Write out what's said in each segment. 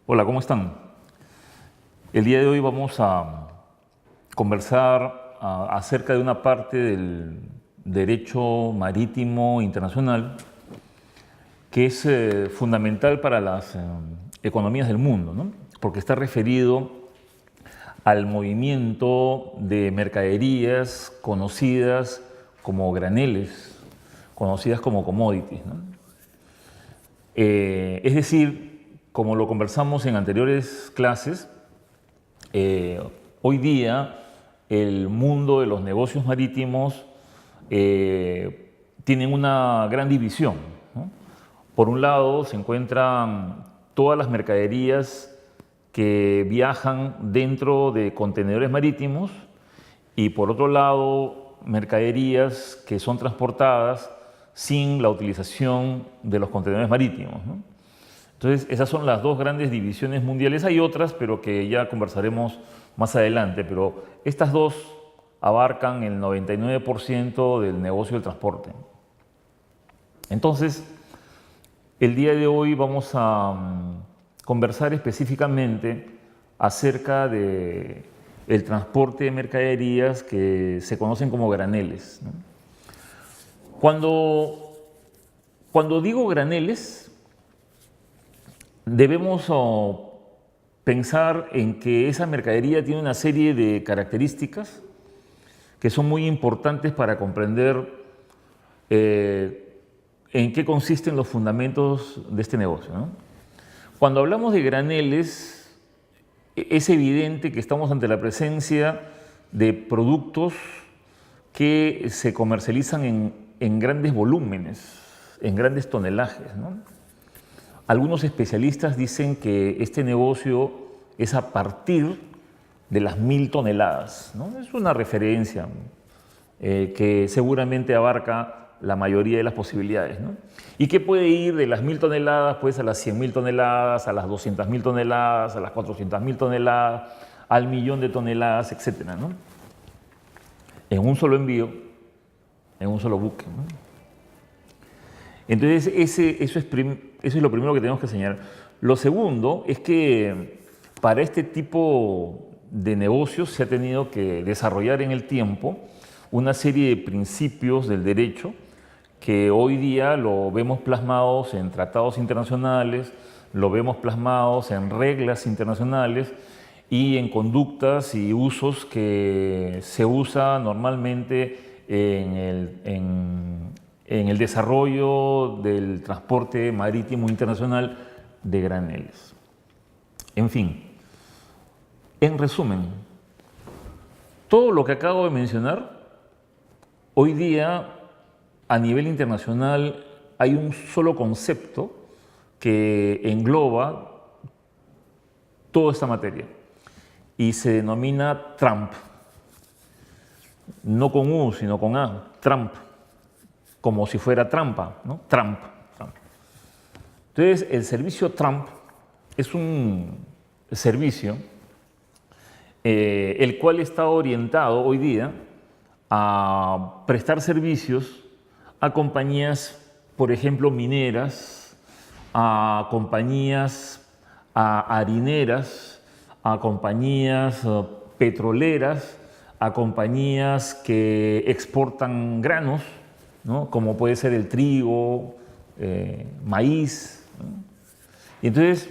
Hola, ¿cómo están? El día de hoy vamos a conversar acerca de una parte del derecho marítimo internacional que es fundamental para las economías del mundo, ¿no? Porque está referido al movimiento de mercaderías conocidas como graneles, conocidas como commodities, ¿no? Es decir, como lo conversamos en anteriores clases, hoy día el mundo de los negocios marítimos tienen una gran división, ¿no? Por un lado se encuentran todas las mercaderías que viajan dentro de contenedores marítimos y por otro lado mercaderías que son transportadas sin la utilización de los contenedores marítimos, ¿no? Entonces, esas son las dos grandes divisiones mundiales. Hay otras, pero que ya conversaremos más adelante, pero estas dos abarcan el 99% del negocio del transporte. Entonces, el día de hoy vamos a conversar específicamente acerca de el transporte de mercaderías que se conocen como graneles, ¿no? Cuando digo graneles, debemos pensar en que esa mercadería tiene una serie de características que son muy importantes para comprender en qué consisten los fundamentos de este negocio, ¿no? Cuando hablamos de graneles, es evidente que estamos ante la presencia de productos que se comercializan en grandes volúmenes, en grandes tonelajes, ¿no? Algunos especialistas dicen que este negocio es a partir de las 1000 toneladas, ¿no? Es una referencia que seguramente abarca la mayoría de las posibilidades, ¿no? Y que puede ir de las 1000 toneladas pues, a las 100.000 toneladas, a las 200.000 toneladas, a las 400.000 toneladas, al millón de toneladas, etcétera, ¿no? En un solo envío, en un solo buque, ¿no? Entonces, eso es lo primero que tenemos que señalar. Lo segundo es que para este tipo de negocios se ha tenido que desarrollar en el tiempo una serie de principios del derecho que hoy día lo vemos plasmados en tratados internacionales, lo vemos plasmados en reglas internacionales y en conductas y usos que se usa normalmente en el desarrollo del transporte marítimo internacional de graneles. En fin, en resumen, todo lo que acabo de mencionar, hoy día a nivel internacional hay un solo concepto que engloba toda esta materia y se denomina TRAMP, no con U sino con A, TRAMP, como si fuera trampa, ¿no? Trump. Entonces, el servicio Trump es un servicio el cual está orientado hoy día a prestar servicios a compañías, por ejemplo, mineras, a compañías harineras, a compañías petroleras, a compañías que exportan granos, ¿no? Como puede ser el trigo, maíz, ¿no? Y entonces,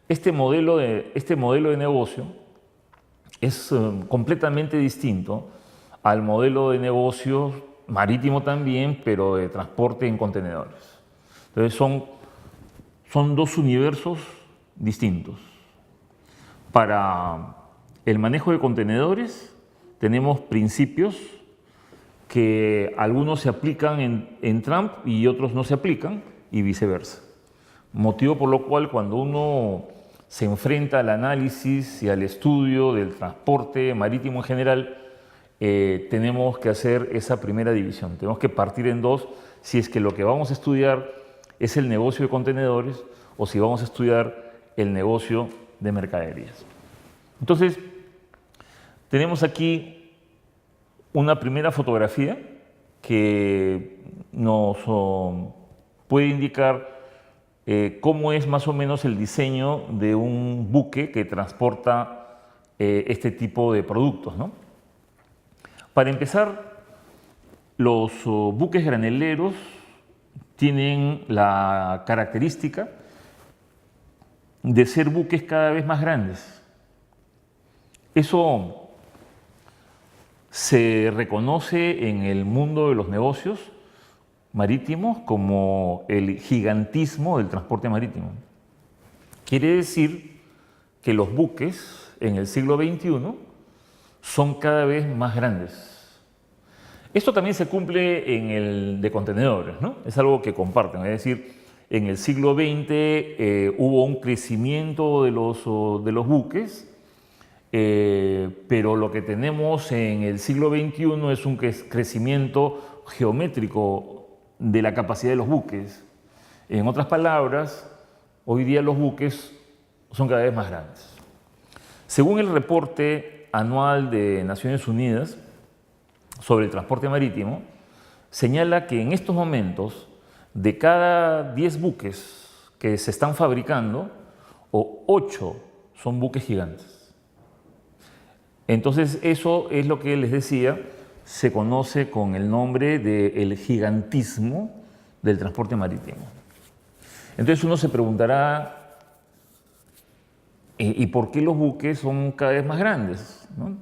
este modelo de negocio es completamente distinto al modelo de negocio marítimo también, pero de transporte en contenedores. Entonces, son dos universos distintos. Para el manejo de contenedores tenemos principios que algunos se aplican en Trump y otros no se aplican y viceversa. Motivo por lo cual cuando uno se enfrenta al análisis y al estudio del transporte marítimo en general, tenemos que hacer esa primera división. Tenemos que partir en dos si es que lo que vamos a estudiar es el negocio de contenedores o si vamos a estudiar el negocio de mercaderías. Entonces, tenemos aquí una primera fotografía que nos puede indicar cómo es más o menos el diseño de un buque que transporta este tipo de productos, ¿no? Para empezar, los buques graneleros tienen la característica de ser buques cada vez más grandes. Eso se reconoce en el mundo de los negocios marítimos como el gigantismo del transporte marítimo. Quiere decir que los buques en el siglo XXI son cada vez más grandes. Esto también se cumple en el de contenedores, ¿no? Es algo que comparten, es decir, en el siglo XX hubo un crecimiento de los buques, pero lo que tenemos en el siglo XXI es un crecimiento geométrico de la capacidad de los buques. En otras palabras, hoy día los buques son cada vez más grandes. Según el reporte anual de Naciones Unidas sobre el transporte marítimo, señala que en estos momentos, de cada 10 buques que se están fabricando, 8 son buques gigantes. Entonces, eso es lo que les decía, se conoce con el nombre del gigantismo del transporte marítimo. Entonces uno se preguntará, ¿y por qué los buques son cada vez más grandes? ¿No?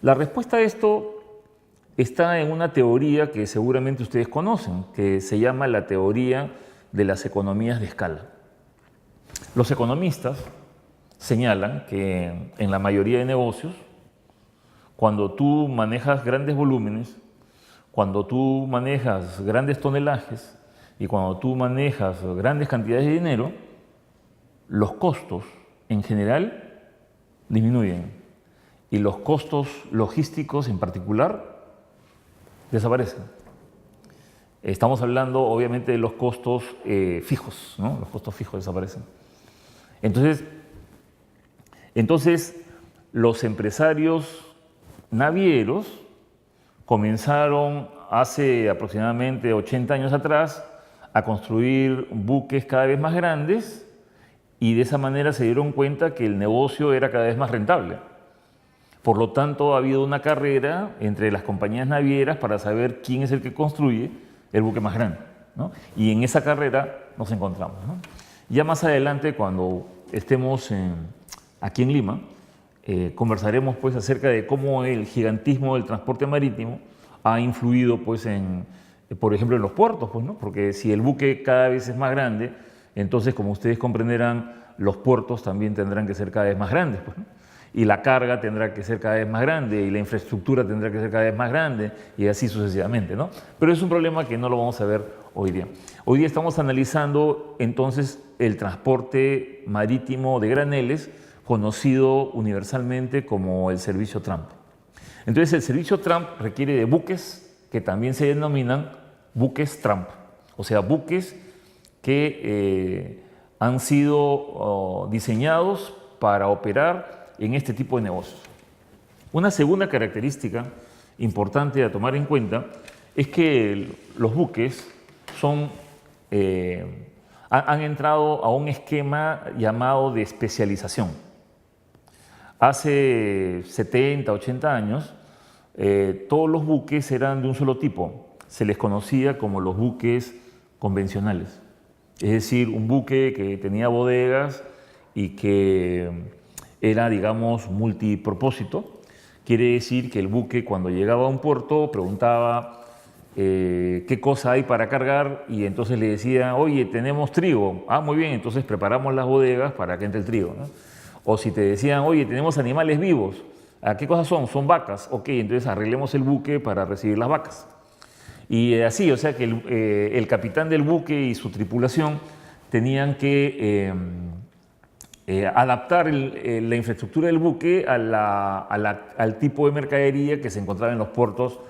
La respuesta a esto está en una teoría que seguramente ustedes conocen, que se llama la teoría de las economías de escala. Los economistas señalan que en la mayoría de negocios, cuando tú manejas grandes volúmenes, cuando tú manejas grandes tonelajes y cuando tú manejas grandes cantidades de dinero, los costos en general disminuyen y los costos logísticos en particular desaparecen. Estamos hablando obviamente de los costos fijos, ¿no? Los costos fijos desaparecen. Entonces los empresarios navieros comenzaron hace aproximadamente 80 años atrás a construir buques cada vez más grandes y de esa manera se dieron cuenta que el negocio era cada vez más rentable. Por lo tanto, ha habido una carrera entre las compañías navieras para saber quién es el que construye el buque más grande, ¿no? Y en esa carrera nos encontramos, ¿no? Ya más adelante, cuando estemos aquí en Lima, conversaremos pues, acerca de cómo el gigantismo del transporte marítimo ha influido, pues, por ejemplo, en los puertos, pues, ¿no? Porque si el buque cada vez es más grande, entonces, como ustedes comprenderán, los puertos también tendrán que ser cada vez más grandes, pues, ¿no? Y la carga tendrá que ser cada vez más grande y la infraestructura tendrá que ser cada vez más grande y así sucesivamente, ¿no? Pero es un problema que no lo vamos a ver hoy día. Hoy día estamos analizando entonces el transporte marítimo de graneles, conocido universalmente como el servicio Trump. Entonces el servicio Trump requiere de buques que también se denominan buques Trump, o sea, buques que han sido diseñados para operar en este tipo de negocios. Una segunda característica importante a tomar en cuenta es que los buques han entrado a un esquema llamado de especialización. Hace 70, 80 años, todos los buques eran de un solo tipo. Se les conocía como los buques convencionales. Es decir, un buque que tenía bodegas y que era, digamos, multipropósito. Quiere decir que el buque, cuando llegaba a un puerto, preguntaba qué cosa hay para cargar y entonces le decía, oye, tenemos trigo. Ah, muy bien, entonces preparamos las bodegas para que entre el trigo, ¿no? O si te decían, oye, tenemos animales vivos. ¿A qué cosas son? Son vacas. Ok, entonces arreglemos el buque para recibir las vacas. Y así, o sea que el capitán del buque y su tripulación tenían que adaptar la infraestructura del buque al tipo de mercadería que se encontraba en los puertos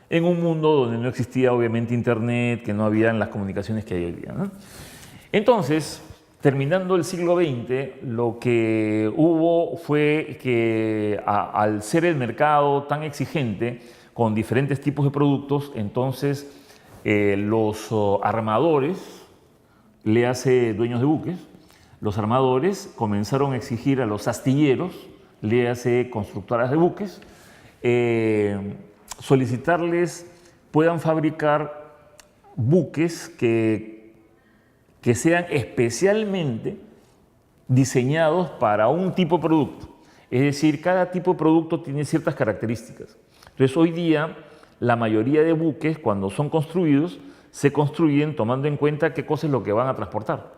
en un mundo donde no existía obviamente internet, que no habían las comunicaciones que hay hoy día, ¿no? Entonces, terminando el siglo XX, lo que hubo fue que al ser el mercado tan exigente con diferentes tipos de productos, entonces los armadores léase dueños de buques, los armadores comenzaron a exigir a los astilleros, léase constructoras de buques, solicitarles puedan fabricar buques que sean especialmente diseñados para un tipo de producto. Es decir, cada tipo de producto tiene ciertas características. Entonces, hoy día, la mayoría de buques, cuando son construidos, se construyen tomando en cuenta qué cosa es lo que van a transportar.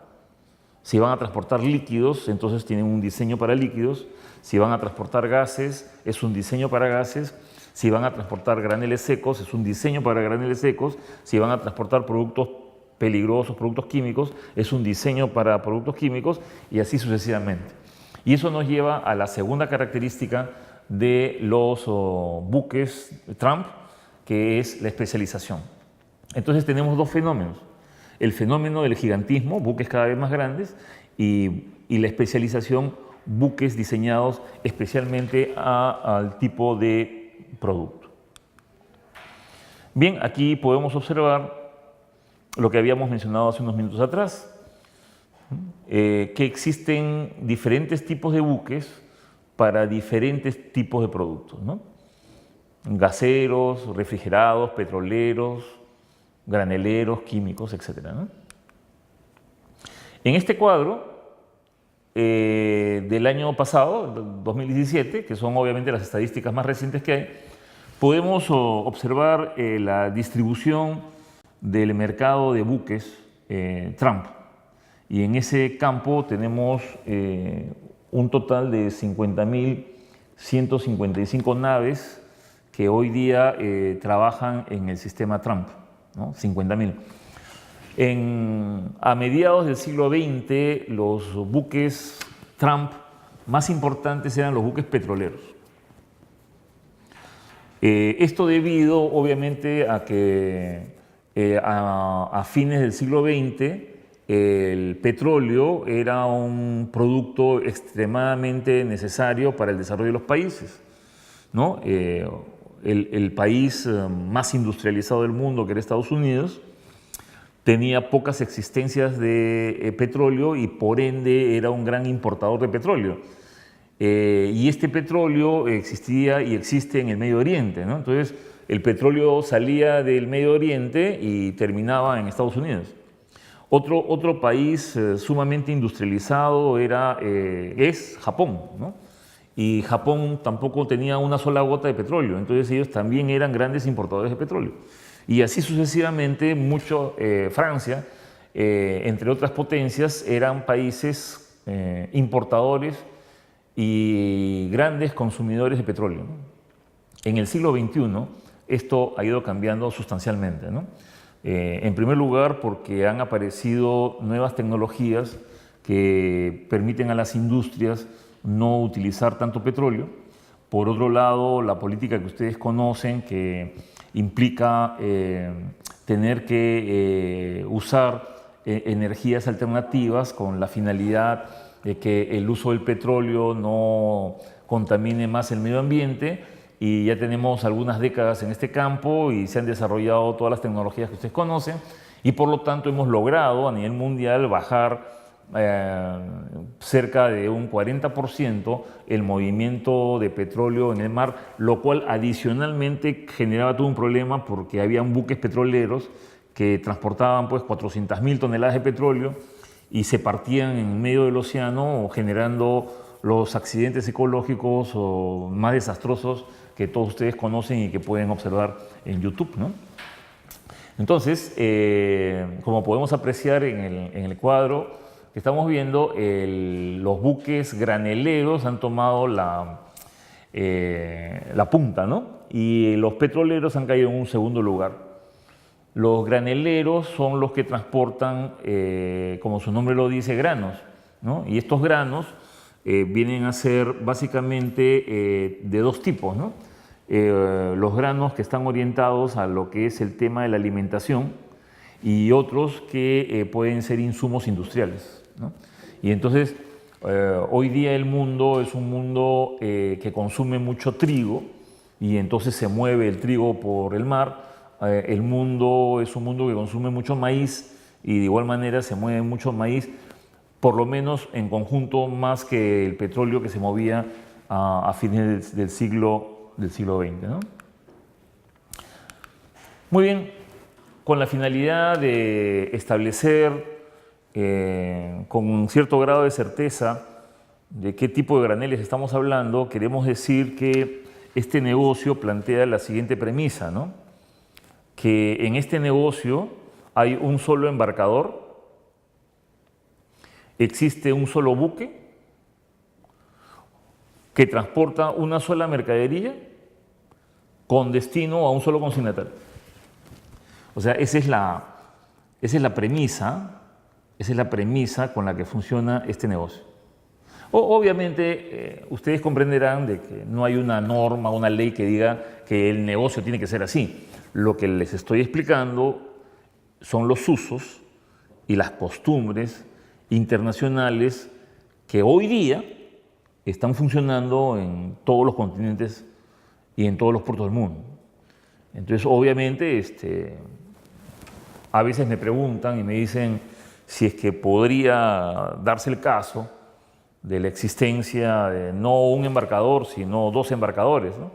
Si van a transportar líquidos, entonces tienen un diseño para líquidos. Si van a transportar gases, es un diseño para gases. Si van a transportar graneles secos, es un diseño para graneles secos. Si van a transportar productos peligrosos, productos químicos, es un diseño para productos químicos, y así sucesivamente. Y eso nos lleva a la segunda característica de los buques Trump, que es la especialización. Entonces tenemos dos fenómenos: el fenómeno del gigantismo, buques cada vez más grandes, y la especialización, buques diseñados especialmente al tipo de producto. Bien, aquí podemos observar lo que habíamos mencionado hace unos minutos atrás, que existen diferentes tipos de buques para diferentes tipos de productos, ¿no? Gaseros, refrigerados, petroleros, graneleros, químicos, etc., ¿no? En este cuadro del año pasado, 2017, que son obviamente las estadísticas más recientes que hay, podemos observar la distribución del mercado de buques Trump. Y en ese campo tenemos un total de 50.155 naves que hoy día trabajan en el sistema Trump, ¿no? 50.000. A mediados del siglo XX, los buques Trump más importantes eran los buques petroleros. Esto debido, obviamente, a que a fines del siglo XX el petróleo era un producto extremadamente necesario para el desarrollo de los países, ¿no? El país más industrializado del mundo, que era Estados Unidos, tenía pocas existencias de petróleo y por ende era un gran importador de petróleo. Y este petróleo existía y existe en el Medio Oriente, ¿no? Entonces, el petróleo salía del Medio Oriente y terminaba en Estados Unidos. Otro país sumamente industrializado es Japón, ¿no? Y Japón tampoco tenía una sola gota de petróleo, entonces ellos también eran grandes importadores de petróleo. Y así sucesivamente, Francia, entre otras potencias, eran países importadores y grandes consumidores de petróleo, ¿no? En el siglo XXI esto ha ido cambiando sustancialmente, ¿no? En primer lugar, porque han aparecido nuevas tecnologías que permiten a las industrias no utilizar tanto petróleo. Por otro lado, la política que ustedes conocen, que implica tener que usar energías alternativas con la finalidad de que el uso del petróleo no contamine más el medio ambiente, y ya tenemos algunas décadas en este campo y se han desarrollado todas las tecnologías que ustedes conocen, y por lo tanto hemos logrado a nivel mundial bajar cerca de un 40% el movimiento de petróleo en el mar, lo cual adicionalmente generaba todo un problema porque habían buques petroleros que transportaban pues 400.000 toneladas de petróleo y se partían en medio del océano, generando los accidentes ecológicos más desastrosos que todos ustedes conocen y que pueden observar en YouTube, ¿no? Entonces, como podemos apreciar en el cuadro que estamos viendo, los buques graneleros han tomado la punta, ¿no? Y los petroleros han caído en un segundo lugar. Los graneleros son los que transportan, como su nombre lo dice, granos, ¿no? Y estos granos vienen a ser básicamente de dos tipos, ¿no? Los granos que están orientados a lo que es el tema de la alimentación y otros que pueden ser insumos industriales, ¿no? Y entonces, hoy día el mundo es un mundo que consume mucho trigo y entonces se mueve el trigo por el mar. El mundo es un mundo que consume mucho maíz y de igual manera se mueve mucho maíz, por lo menos en conjunto más que el petróleo que se movía a fines del siglo XX, ¿no? Muy bien, con la finalidad de establecer con un cierto grado de certeza de qué tipo de graneles estamos hablando, queremos decir que este negocio plantea la siguiente premisa, ¿no? Que en este negocio hay un solo embarcador, existe un solo buque que transporta una sola mercadería con destino a un solo consignatario. O sea, esa es la premisa con la que funciona este negocio. Obviamente, ustedes comprenderán de que no hay una norma, una ley que diga que el negocio tiene que ser así. Lo que les estoy explicando son los usos y las costumbres internacionales que hoy día están funcionando en todos los continentes y en todos los puertos del mundo. Entonces, obviamente, a veces me preguntan y me dicen si es que podría darse el caso de la existencia de no un embarcador, sino dos embarcadores, ¿no?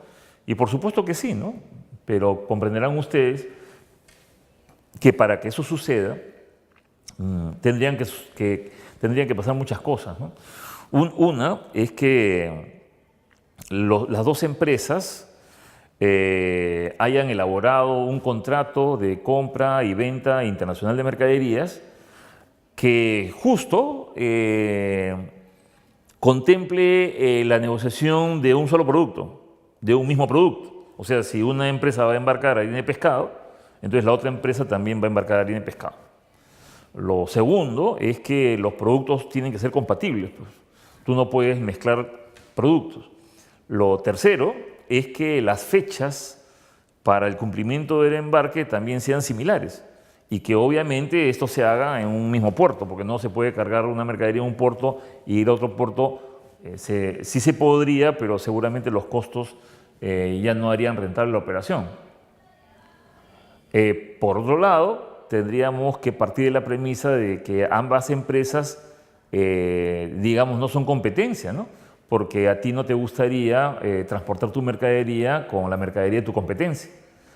Y por supuesto que sí, ¿no? Pero comprenderán ustedes que para que eso suceda tendrían que pasar muchas cosas, ¿no? Una es que las dos empresas hayan elaborado un contrato de compra y venta internacional de mercaderías que justo contemple la negociación de un solo producto, de un mismo producto. O sea, si una empresa va a embarcar harina de pescado, entonces la otra empresa también va a embarcar harina de pescado. Lo segundo es que los productos tienen que ser compatibles, pues. Tú no puedes mezclar productos. Lo tercero es que las fechas para el cumplimiento del embarque también sean similares y que obviamente esto se haga en un mismo puerto, porque no se puede cargar una mercadería en un puerto y ir a otro puerto. Sí se podría, pero seguramente los costos ya no harían rentable la operación. Por otro lado, tendríamos que partir de la premisa de que ambas empresas, digamos, no son competencia, ¿no? Porque a ti no te gustaría transportar tu mercadería con la mercadería de tu competencia.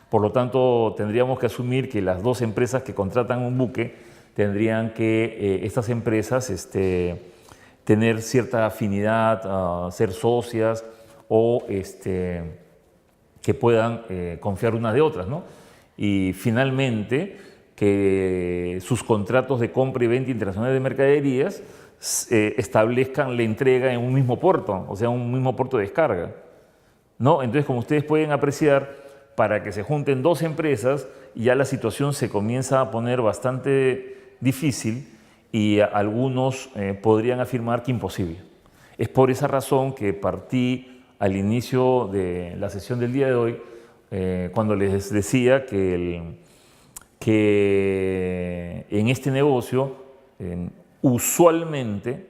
Por lo tanto, tendríamos que asumir que las dos empresas que contratan un buque tendrían que estas empresas tener cierta afinidad, ser socias o que puedan confiar unas de otras, ¿no? Y finalmente, que sus contratos de compra y venta internacional de mercaderías establezcan la entrega en un mismo puerto, o sea, un mismo puerto de descarga, ¿no? Entonces, como ustedes pueden apreciar, para que se junten dos empresas, ya la situación se comienza a poner bastante difícil y algunos podrían afirmar que imposible. Es por esa razón que partí al inicio de la sesión del día de hoy, cuando les decía que en este negocio, usualmente,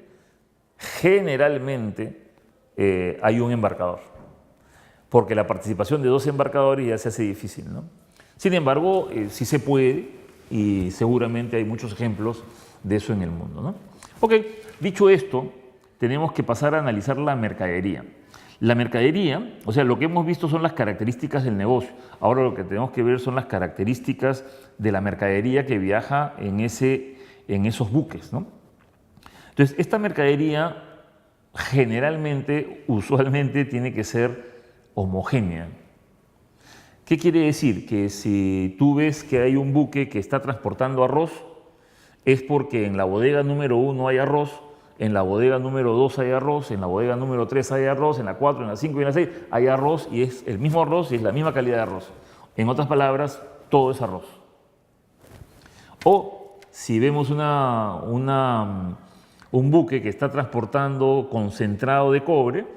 generalmente, hay un embarcador, porque la participación de dos embarcadores ya se hace difícil, ¿no? Sin embargo, sí se puede y seguramente hay muchos ejemplos de eso en el mundo, ¿no? Ok, dicho esto, tenemos que pasar a analizar la mercadería. La mercadería, o sea, lo que hemos visto son las características del negocio. Ahora lo que tenemos que ver son las características de la mercadería que viaja en esos buques, ¿no? Entonces, esta mercadería generalmente, usualmente, tiene que ser homogénea. ¿Qué quiere decir? Que si tú ves que hay un buque que está transportando arroz, es porque en la bodega número 1 hay arroz, en la bodega número 2 hay arroz, en la bodega número 3 hay arroz, en la 4, en la 5 y en la 6 hay arroz y es el mismo arroz y es la misma calidad de arroz. En otras palabras, todo es arroz. O si vemos un buque que está transportando concentrado de cobre,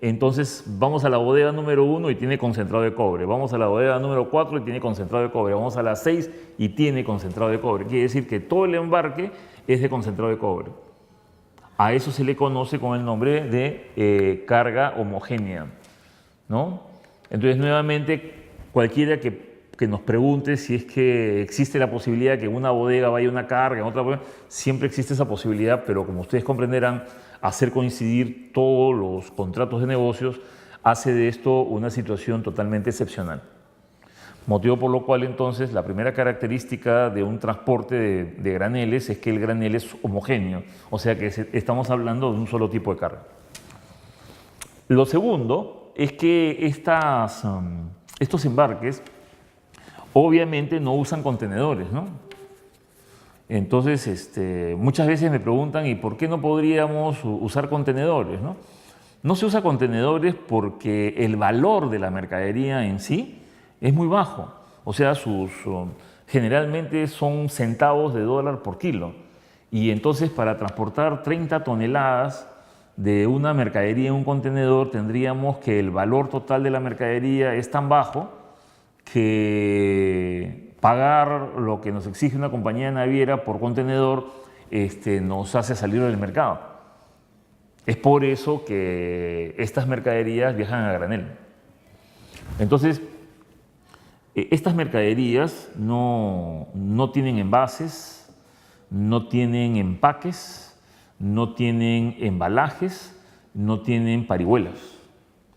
entonces vamos a la bodega número 1 y tiene concentrado de cobre, vamos a la bodega número 4 y tiene concentrado de cobre, vamos a la 6 y tiene concentrado de cobre. Quiere decir que todo el embarque es de concentrado de cobre. A eso se le conoce con el nombre de carga homogénea, ¿no? Entonces, nuevamente, cualquiera que que nos pregunte si es que existe la posibilidad que en una bodega vaya una carga, en otra bodega. Siempre existe esa posibilidad, pero como ustedes comprenderán, hacer coincidir todos los contratos de negocios hace de esto una situación totalmente excepcional. Motivo por lo cual entonces la primera característica de un transporte de graneles es que el granel es homogéneo, o sea que estamos hablando de un solo tipo de carga. Lo segundo es que estos embarques obviamente no usan contenedores, ¿no? Entonces, muchas veces me preguntan, ¿y por qué no podríamos usar contenedores, no? No se usa contenedores porque el valor de la mercadería en sí es muy bajo. O sea, generalmente son centavos de dólar por kilo. Y entonces para transportar 30 toneladas de una mercadería en un contenedor tendríamos que el valor total de la mercadería es tan bajo que pagar lo que nos exige una compañía naviera por contenedor nos hace salir del mercado. Es por eso que estas mercaderías viajan a granel. Entonces, estas mercaderías no tienen envases, no tienen empaques, no tienen embalajes, no tienen parihuelas.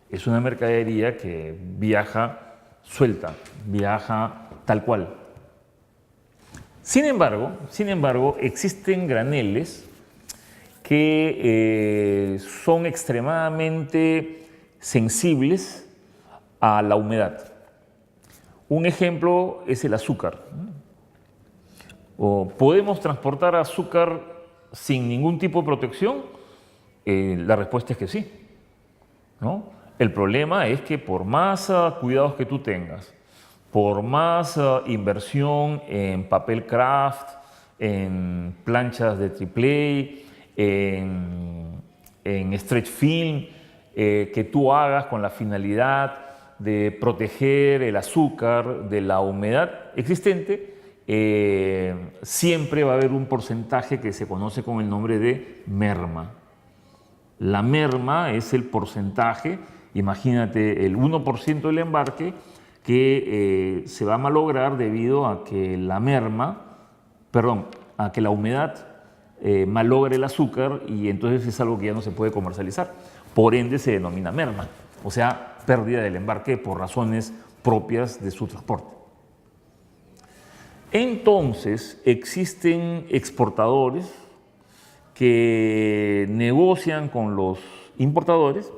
Es una mercadería que viaja suelta, viaja tal cual. Sin embargo, existen graneles que son extremadamente sensibles a la humedad. Un ejemplo es el azúcar. ¿Podemos transportar azúcar sin ningún tipo de protección? La respuesta es que sí, ¿no? El problema es que por más cuidados que tú tengas, por más inversión en papel craft, en planchas de AAA, en stretch film, que tú hagas con la finalidad de proteger el azúcar de la humedad existente, siempre va a haber un porcentaje que se conoce con el nombre de merma. La merma es el porcentaje, imagínate el 1% del embarque que se va a malograr debido a que la humedad malogre el azúcar y entonces es algo que ya no se puede comercializar. Por ende se denomina merma, o sea, pérdida del embarque por razones propias de su transporte. Entonces, existen exportadores que negocian con los importadores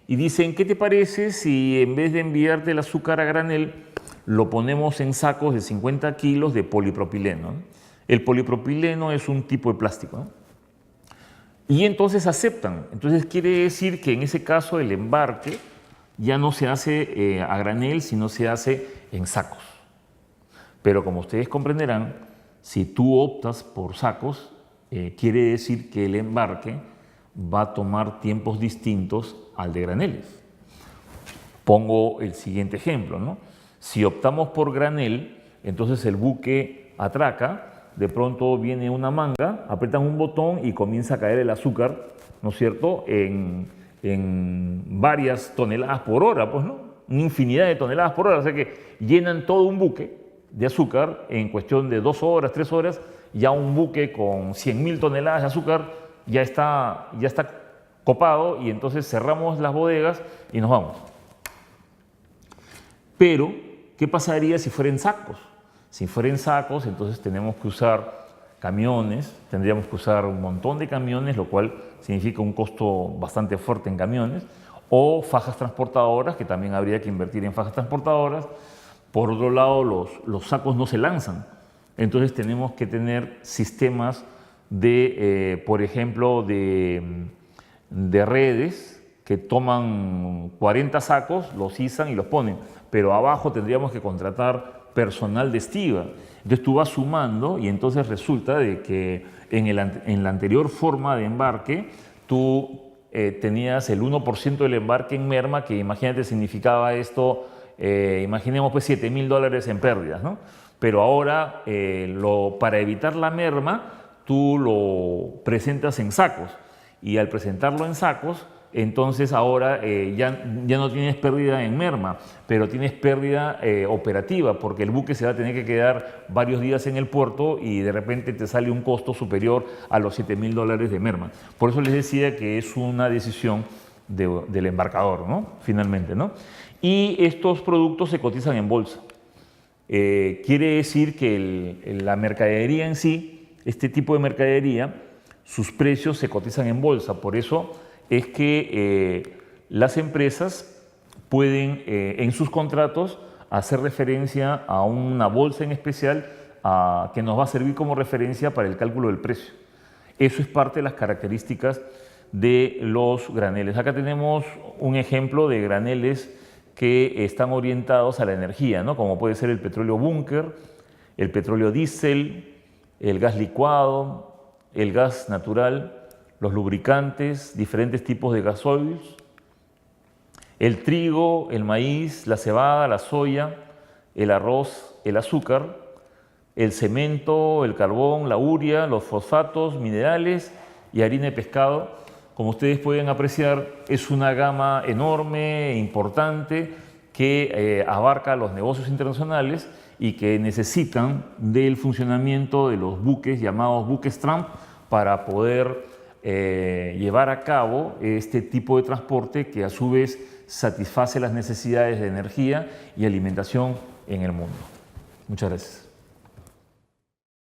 y dicen, ¿qué te parece si en vez de enviarte el azúcar a granel, lo ponemos en sacos de 50 kilos de polipropileno? El polipropileno es un tipo de plástico, ¿no? Y entonces aceptan. Entonces quiere decir que en ese caso el embarque ya no se hace a granel, sino se hace en sacos. Pero como ustedes comprenderán, si tú optas por sacos, quiere decir que el embarque va a tomar tiempos distintos al de graneles. Pongo el siguiente ejemplo, ¿no? Si optamos por granel, entonces el buque atraca, de pronto viene una manga, aprietan un botón y comienza a caer el azúcar, ¿no es cierto?, en varias toneladas por hora, pues, ¿no? Una infinidad de toneladas por hora, o sea que llenan todo un buque de azúcar en cuestión de 2 horas, 3 horas, ya un buque con 100.000 toneladas de azúcar ya está copado y entonces cerramos las bodegas y nos vamos. Pero, ¿qué pasaría si fuera en sacos? Si fuera en sacos, entonces tenemos que usar camiones, tendríamos que usar un montón de camiones, lo cual significa un costo bastante fuerte en camiones, o fajas transportadoras, que también habría que invertir en fajas transportadoras. Por otro lado, los sacos no se lanzan, entonces tenemos que tener sistemas de, por ejemplo, de redes que toman 40 sacos, los izan y los ponen, pero abajo tendríamos que contratar personal de estiba. Entonces tú vas sumando y entonces resulta de que en la anterior forma de embarque tú tenías el 1% del embarque en merma, que imagínate significaba esto, imaginemos pues $7.000 en pérdidas, ¿no? Pero ahora para evitar la merma tú lo presentas en sacos y al presentarlo en sacos entonces ahora ya no tienes pérdida en merma, pero tienes pérdida operativa, porque el buque se va a tener que quedar varios días en el puerto y de repente te sale un costo superior a los $7.000 de merma. Por eso les decía que es una decisión del embarcador, ¿no? Finalmente, ¿no? Y estos productos se cotizan en bolsa. Quiere decir que la mercadería en sí, este tipo de mercadería, sus precios se cotizan en bolsa. Por eso es que las empresas pueden en sus contratos hacer referencia a una bolsa en especial que nos va a servir como referencia para el cálculo del precio. Eso es parte de las características de los graneles. Acá tenemos un ejemplo de graneles que están orientados a la energía, ¿no? Como puede ser el petróleo búnker, el petróleo diésel, el gas licuado, el gas natural, los lubricantes, diferentes tipos de gasoil, el trigo, el maíz, la cebada, la soya, el arroz, el azúcar, el cemento, el carbón, la urea, los fosfatos, minerales y harina de pescado. Como ustedes pueden apreciar, es una gama enorme e importante que abarca los negocios internacionales y que necesitan del funcionamiento de los buques llamados buques Trump para poder llevar a cabo este tipo de transporte que a su vez satisface las necesidades de energía y alimentación en el mundo. Muchas gracias.